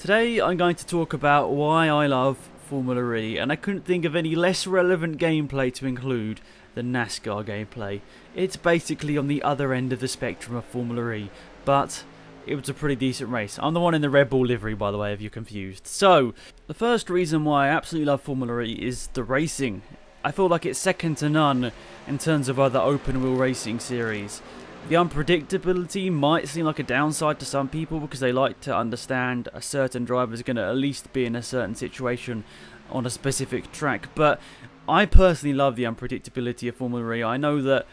Today I'm going to talk about why I love Formula E, and I couldn't think of any less relevant gameplay to include than NASCAR gameplay. It's basically on the other end of the spectrum of Formula E, but it was a pretty decent race. I'm the one in the Red Bull livery, by the way, if you're confused. So, the first reason why I absolutely love Formula E is the racing. I feel like it's second to none in terms of other open wheel racing series. The unpredictability might seem like a downside to some people because they like to understand a certain driver is going to at least be in a certain situation on a specific track, but I personally love the unpredictability of Formula E. I know that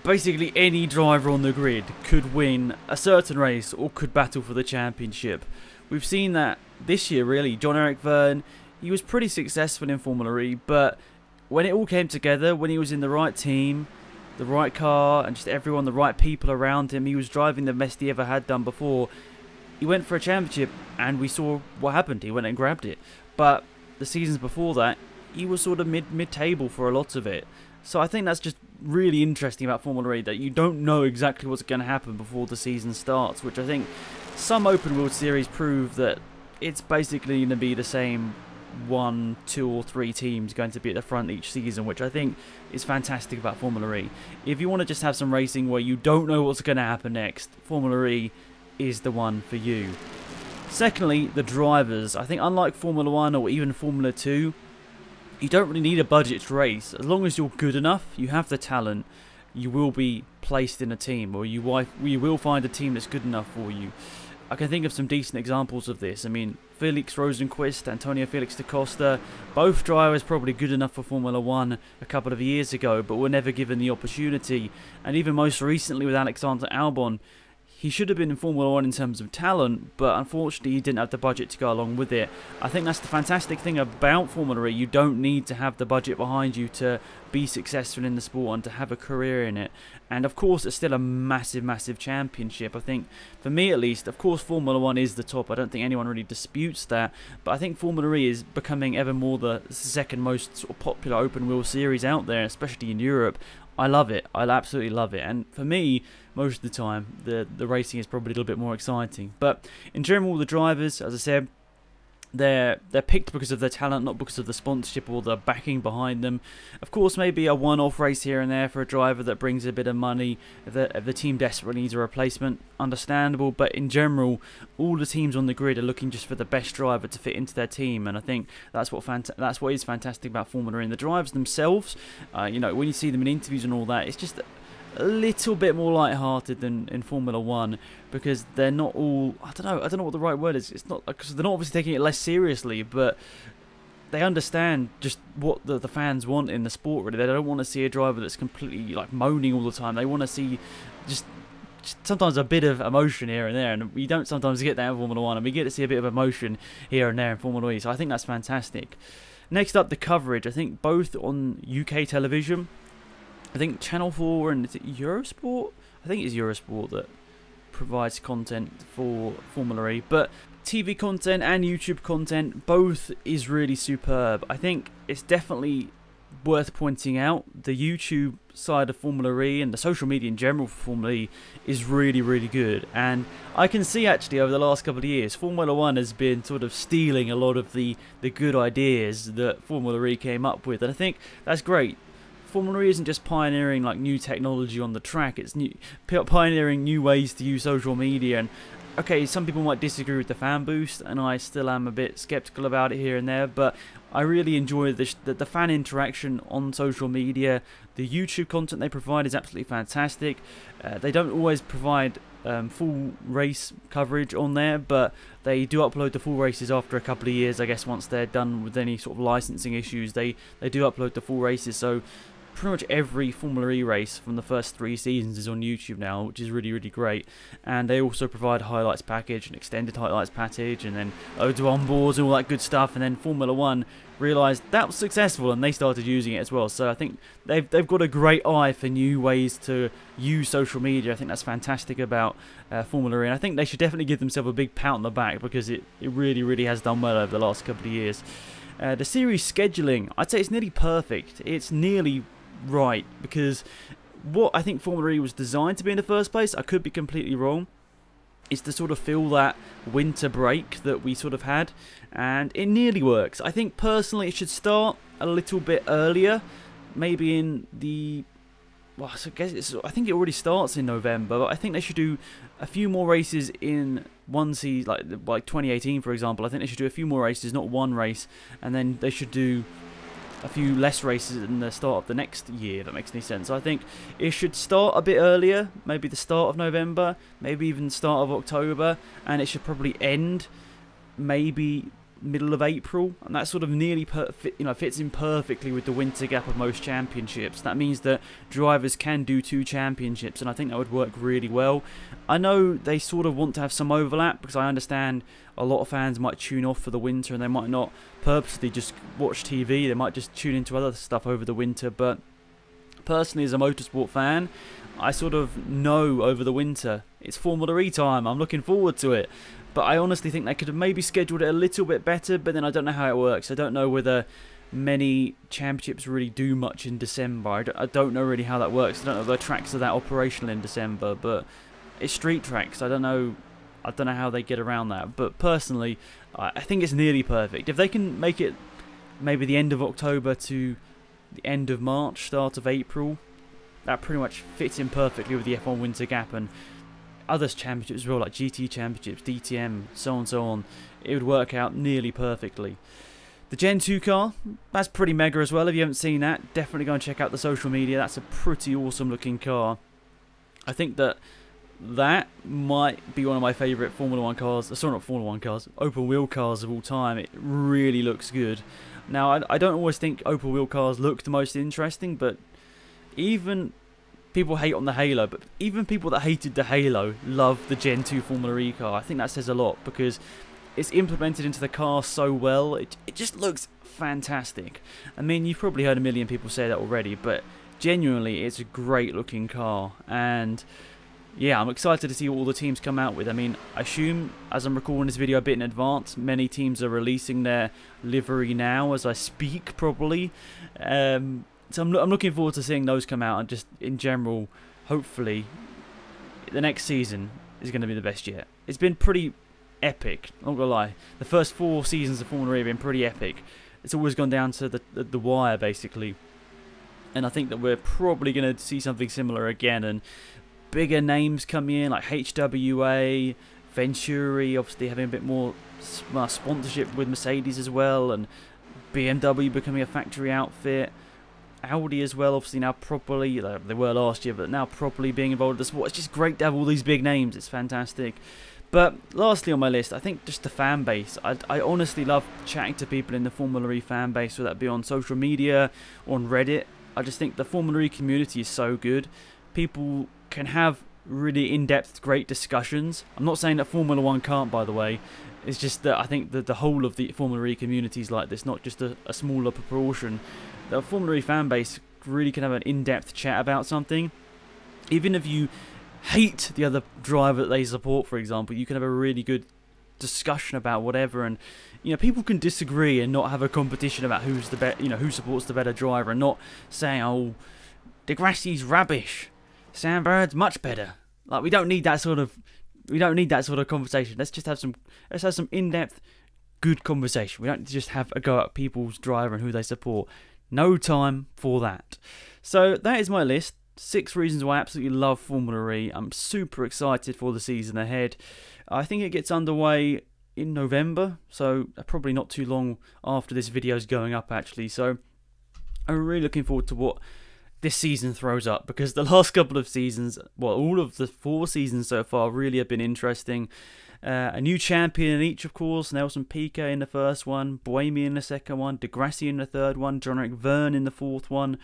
basically any driver on the grid could win a certain race or could battle for the championship. We've seen that this year really. John-Eric Verne, he was pretty successful in Formula E, but when it all came together, when he was in the right team, the right car, and just everyone, the right people around him, he was driving the best he ever had done before. He went for a championship and we saw what happened. He went and grabbed it. But the seasons before that, he was sort of mid-table for a lot of it. So I think that's just really interesting about Formula E, that you don't know exactly what's going to happen before the season starts, which I think some open wheel series prove that it's basically going to be the same 1, 2 or 3 teams going to be at the front each season, which I think is fantastic about Formula E. If you want to just have some racing where you don't know what's going to happen next, Formula E is the one for you. Secondly, the drivers. I think unlike Formula 1 or even Formula 2, you don't really need a budget to race. As long as you're good enough, you have the talent, you will be placed in a team, or you will find a team that's good enough for you. I can think of some decent examples of this. I mean, Felix Rosenqvist, Antonio Felix da Costa, both drivers probably good enough for Formula 1 a couple of years ago, but were never given the opportunity. And even most recently with Alexander Albon, he should have been in Formula 1 in terms of talent, but unfortunately he didn't have the budget to go along with it. I think that's the fantastic thing about Formula E. You don't need to have the budget behind you to be successful in the sport and to have a career in it. And of course it's still a massive championship. I think, for me at least, of course Formula 1 is the top. I don't think anyone really disputes that. But I think Formula E is becoming ever more the second most sort of popular open wheel series out there, especially in Europe. I love it. I absolutely love it. And for me, most of the time, the racing is probably a little bit more exciting. But in general, the drivers, as I said, they're picked because of their talent, not because of the sponsorship or the backing behind them. Of course, maybe a one-off race here and there for a driver that brings a bit of money. If the team desperately needs a replacement, understandable. But in general, all the teams on the grid are looking just for the best driver to fit into their team, and I think that's what is fantastic about Formula E. And the drivers themselves, you know, when you see them in interviews and all that, it's just a little bit more light-hearted than in Formula 1, because they're not all, I don't know what the right word is. It's not, because they're not obviously taking it less seriously, but they understand just what the fans want in the sport, really. They don't want to see a driver that's completely like moaning all the time. They want to see just sometimes a bit of emotion here and there, and we don't sometimes get that in Formula 1, and we get to see a bit of emotion here and there in Formula E, so I think that's fantastic. Next up, the coverage. I think both on UK television, I think Channel 4 and is it Eurosport? I think it's Eurosport that provides content for Formula E. But TV content and YouTube content, both is really superb. I think it's definitely worth pointing out the YouTube side of Formula E and the social media in general for Formula E is really good. And I can see actually over the last couple of years, Formula 1 has been sort of stealing a lot of the good ideas that Formula E came up with. And I think that's great. Formula E isn't just pioneering like new technology on the track, it's pioneering new ways to use social media. And okay, some people might disagree with the fan boost, and I still am a bit skeptical about it here and there, but I really enjoy the fan interaction on social media. The YouTube content they provide is absolutely fantastic. They don't always provide full race coverage on there, but they do upload the full races after a couple of years, I guess. Once they're done with any sort of licensing issues, they do upload the full races. So pretty much every Formula E race from the first 3 seasons is on YouTube now, which is really great. And they also provide a highlights package, an extended highlights package, and then loads of onboards and all that good stuff. And then Formula 1 realised that was successful and they started using it as well. So I think they've got a great eye for new ways to use social media. I think that's fantastic about Formula E, and I think they should definitely give themselves a big pat on the back, because it really has done well over the last couple of years. The series scheduling, I'd say it's nearly perfect. It's nearly right, because what I think Formula E was designed to be in the first place, I could be completely wrong, is to sort of fill that winter break that we sort of had, and it nearly works. I think personally it should start a little bit earlier, maybe in the... Well, I think it already starts in November, but I think they should do a few more races in one season, like 2018, for example. I think they should do a few more races, not one race, and then they should do a few less races in the start of the next year, if that makes any sense. I think it should start a bit earlier, maybe the start of November, maybe even the start of October, and it should probably end maybe middle of April, and that sort of nearly fits in perfectly with the winter gap of most championships. That means that drivers can do 2 championships, and I think that would work really well. I know they sort of want to have some overlap, because I understand a lot of fans might tune off for the winter and they might not purposely just watch TV, they might just tune into other stuff over the winter. But personally, as a motorsport fan, I sort of know over the winter it's Formula E time, I'm looking forward to it. But I honestly think they could have maybe scheduled it a little bit better, but then I don't know how it works. I don't know whether many championships really do much in December. I don't know really how that works. I don't know if the tracks are that operational in December, but it's street tracks. I don't know how they get around that. But personally, I think it's nearly perfect. If they can make it maybe the end of October to the end of March, start of April, that pretty much fits in perfectly with the F1 winter gap, and other championships as well, like GT championships, DTM, so on and so on. It would work out nearly perfectly. The Gen 2 car, that's pretty mega as well. If you haven't seen that, definitely go and check out the social media. That's a pretty awesome looking car. I think that might be one of my favourite Formula 1 cars, sorry, not Formula 1 cars, open wheel cars of all time. It really looks good. Now, I don't always think open wheel cars look the most interesting, but even... people hate on the Halo, but even people that hated the Halo love the Gen 2 Formula E car. I think that says a lot, because it's implemented into the car so well. It just looks fantastic. I mean, you've probably heard a million people say that already, but genuinely, it's a great looking car. And yeah, I'm excited to see what all the teams come out with. I mean, I assume, as I'm recording this video a bit in advance, many teams are releasing their livery now as I speak, probably. So I'm looking forward to seeing those come out, and just in general, hopefully, the next season is going to be the best yet. It's been pretty epic, not gonna lie. The first 4 seasons of Formula E have been pretty epic. It's always gone down to the wire, basically. And I think that we're probably going to see something similar again, and bigger names coming in, like HWA, Venturi, obviously having a bit more sponsorship with Mercedes as well, and BMW becoming a factory outfit. Audi as well, obviously now properly, they were last year, but now properly being involved in the sport. It's just great to have all these big names. It's fantastic. But lastly on my list, I think just the fan base. I honestly love chatting to people in the Formula E fan base, whether that be on social media or on Reddit. I just think the Formula E community is so good. People can have really in-depth, great discussions. I'm not saying that Formula 1 can't, by the way. It's just that I think that the whole of the Formula E community is like this, not just a smaller proportion. The Formula E fan base really can have an in-depth chat about something. Even if you hate the other driver that they support, for example, you can have a really good discussion about whatever, and people can disagree and not have a competition about who's the better, who supports the better driver, and not saying, oh, Degrassi's rubbish, Sam Bird's much better. Like, we don't need that sort of conversation. Let's have some in-depth, good conversation. We don't just have a go at people's driver and who they support. No time for that. So that is my list. 6 reasons why I absolutely love Formula E. I'm super excited for the season ahead. I think it gets underway in November, so probably not too long after this video is going up, actually. So I'm really looking forward to what this season throws up, because the last couple of seasons, well, all of the 4 seasons so far really have been interesting. A new champion in each, of course. Nelson Piquet in the first one, Buemi in the second one, Degrassi in the third one, John-Eric Verne in the fourth one.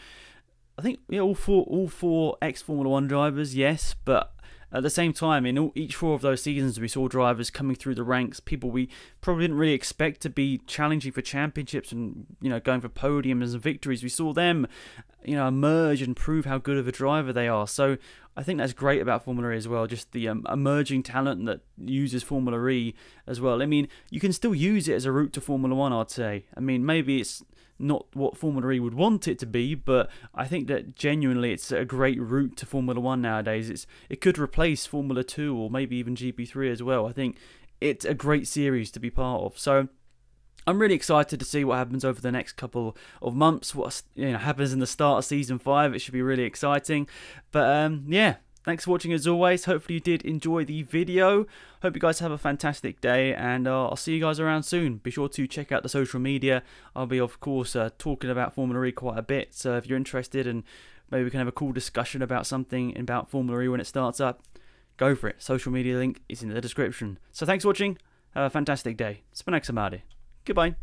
I think all four ex-Formula 1 drivers, yes, but at the same time, in each 4 of those seasons, we saw drivers coming through the ranks, people we probably didn't really expect to be challenging for championships and going for podiums and victories. We saw them emerge and prove how good of a driver they are. So I think that's great about Formula E as well, just the emerging talent that uses Formula E as well. I mean, you can still use it as a route to Formula 1, I'd say. I mean, maybe it's not what Formula E would want it to be, but I think that genuinely it's a great route to Formula 1 nowadays. It could replace Formula 2 or maybe even GP3 as well. I think it's a great series to be part of. So I'm really excited to see what happens over the next couple of months. What happens in the start of Season 5. It should be really exciting. But yeah, thanks for watching as always. Hopefully you did enjoy the video. Hope you guys have a fantastic day, and I'll see you guys around soon. Be sure to check out the social media. I'll be, of course, talking about Formula E quite a bit. So if you're interested and maybe we can have a cool discussion about something about Formula E when it starts up, go for it. Social media link is in the description. So thanks for watching. Have a fantastic day. Spinax Amadi. Goodbye.